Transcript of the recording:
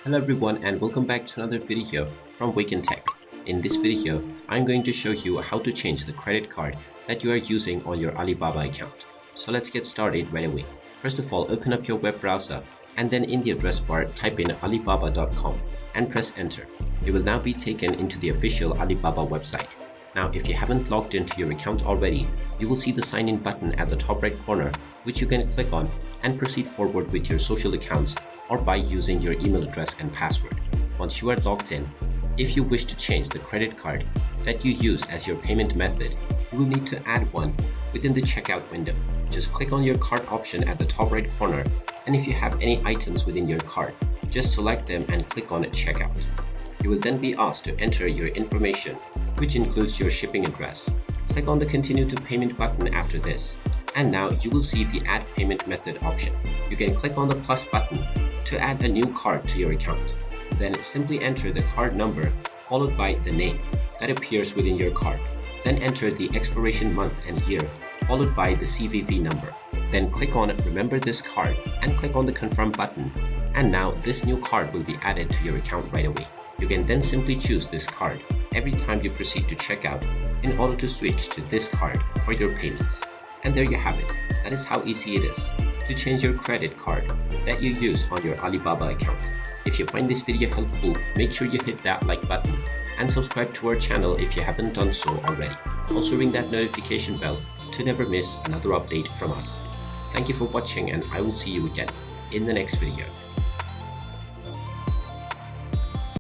Hello everyone and welcome back to another video from Wake&Tech. In this video, I'm going to show you how to change the credit card that you are using on your Alibaba account. So let's get started right away. First of all, open up your web browser and then in the address bar type in alibaba.com and press enter. You will now be taken into the official Alibaba website. Now if you haven't logged into your account already, you will see the sign in button at the top right corner which you can click on and proceed forward with your social accounts or by using your email address and password. Once you are logged in, if you wish to change the credit card that you use as your payment method, you will need to add one within the checkout window. Just click on your card option at the top right corner, and if you have any items within your card, just select them and click on checkout. You will then be asked to enter your information, which includes your shipping address. Click on the continue to payment button after this, and now you will see the add payment method option. You can click on the plus button to add a new card to your account. Then simply enter the card number followed by the name that appears within your card. Then enter the expiration month and year followed by the CVV number. Then click on remember this card and click on the confirm button, and now this new card will be added to your account right away. You can then simply choose this card every time you proceed to checkout in order to switch to this card for your payments. And there you have it. That is how easy it is to change your credit card that you use on your Alibaba account. If you find this video helpful, make sure you hit that like button and subscribe to our channel if you haven't done so already. Also ring that notification bell to never miss another update from us. Thank you for watching and I will see you again in the next video.